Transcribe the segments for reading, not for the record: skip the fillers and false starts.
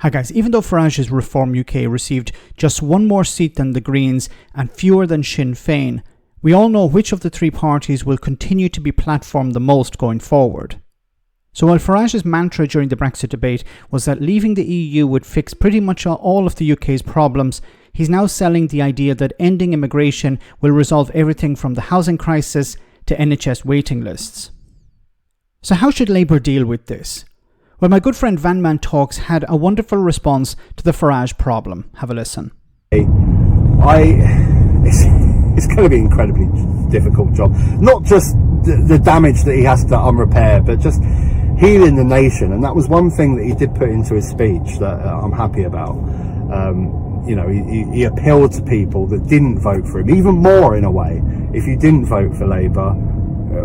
Hi guys, even though Farage's Reform UK received just one more seat than the Greens and fewer than Sinn Féin, we all know which of the three parties will continue to be platformed the most going forward. So while Farage's mantra during the Brexit debate was that leaving the EU would fix pretty much all of the UK's problems, he's now selling the idea that ending immigration will resolve everything from the housing crisis to NHS waiting lists. So how should Labour deal with this? Well, my good friend Van Man Talks had a wonderful response to the Farage problem. Have a listen. It's going to be an incredibly difficult job. Not just the damage that he has to unrepair, but just healing the nation. And that was one thing that he did put into his speech that I'm happy about. He appealed to people that didn't vote for him, even more in a way. If you didn't vote for Labour,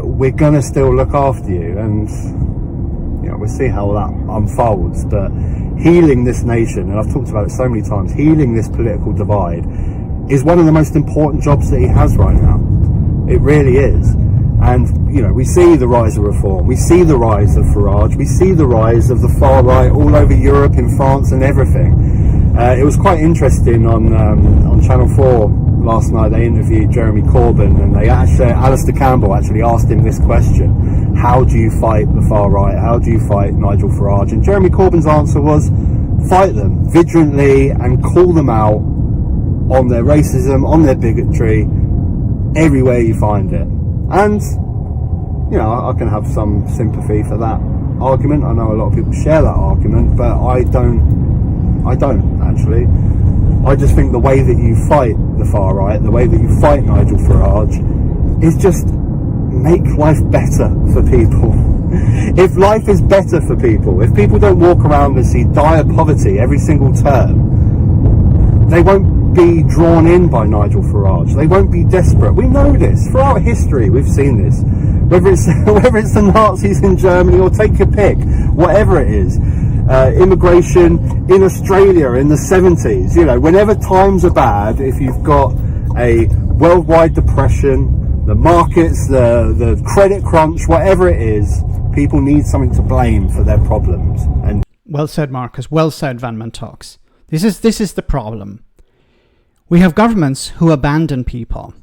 we're going to still look after you. And we'll see how that unfolds, but healing this nation, and I've talked about it so many times, healing this political divide is one of the most important jobs that he has right now. It really is. And, we see the rise of Reform, we see the rise of Farage, we see the rise of the far right all over Europe, in France and everything. It was quite interesting on Channel 4 last night. They interviewed Jeremy Corbyn, and Alistair Campbell actually asked him this question: how do you fight the far right? How do you fight Nigel Farage? And Jeremy Corbyn's answer was, fight them vigilantly and call them out on their racism, on their bigotry, everywhere you find it. And, I can have some sympathy for that argument. I know a lot of people share that argument, but I don't actually. I just think the way that you fight the far right, the way that you fight Nigel Farage, is just make life better for people. If life is better for people, if people don't walk around and see dire poverty every single term, they won't be drawn in by Nigel Farage. They won't be desperate. We know this. Throughout history, we've seen this. Whether it's the Nazis in Germany, or take your pick, whatever it is. Immigration in Australia in the 70s. Whenever times are bad, if you've got a worldwide depression, the markets, the credit crunch, whatever it is, people need something to blame for their problems. And well said, Marcus. Well said, Van Man Talks. This is the problem. We have governments who abandon people.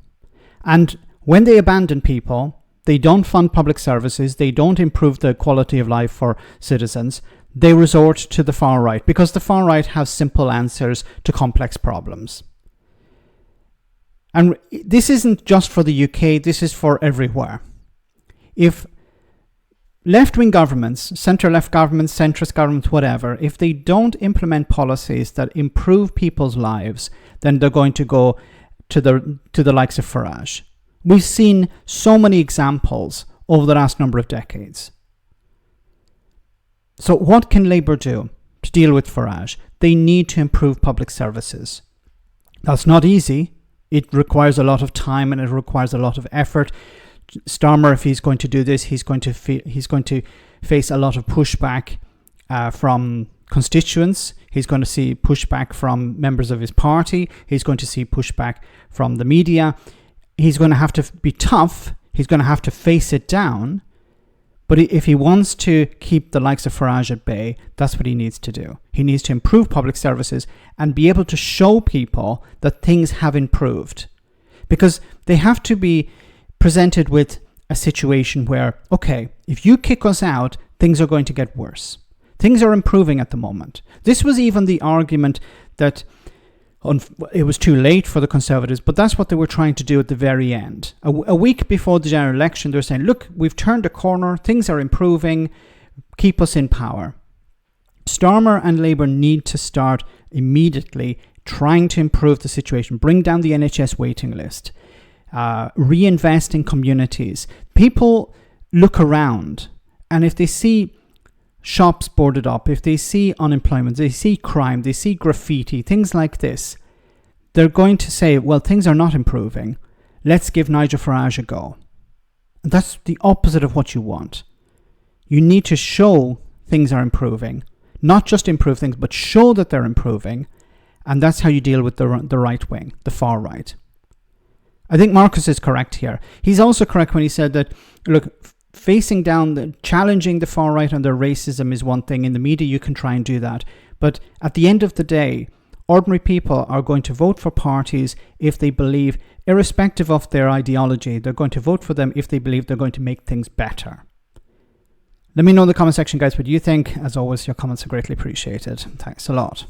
And when they abandon people, they don't fund public services, they don't improve the quality of life for citizens, they resort to the far right, because the far right have simple answers to complex problems. And this isn't just for the UK, this is for everywhere. If left-wing governments, centre-left governments, centrist governments, whatever, if they don't implement policies that improve people's lives, then they're going to go to the likes of Farage. We've seen so many examples over the last number of decades. So what can Labour do to deal with Farage? They need to improve public services. That's not easy. It requires a lot of time and it requires a lot of effort. Starmer, if he's going to do this, he's going to face a lot of pushback from constituents. He's going to see pushback from members of his party. He's going to see pushback from the media. He's going to have to be tough. He's going to have to face it down. But if he wants to keep the likes of Farage at bay, that's what he needs to do. He needs to improve public services and be able to show people that things have improved. Because they have to be presented with a situation where, okay, if you kick us out, things are going to get worse. Things are improving at the moment. This was even the argument that it was too late for the Conservatives, but that's what they were trying to do at the very end. A week before the general election, they're saying, look, we've turned a corner, things are improving, keep us in power. Starmer and Labour need to start immediately trying to improve the situation, bring down the NHS waiting list, reinvest in communities. People look around, and if they see shops boarded up, if they see unemployment, they see crime, they see graffiti, things like this, they're going to say, well, things are not improving. Let's give Nigel Farage a go. And that's the opposite of what you want. You need to show things are improving. Not just improve things, but show that they're improving. And that's how you deal with the right wing, the far right. I think Marcus is correct here. He's also correct when he said that, look, facing down, challenging the far right on their racism is one thing. In the media, you can try and do that. But at the end of the day, ordinary people are going to vote for parties if they believe, irrespective of their ideology, they're going to vote for them if they believe they're going to make things better. Let me know in the comment section, guys, what you think. As always, your comments are greatly appreciated. Thanks a lot.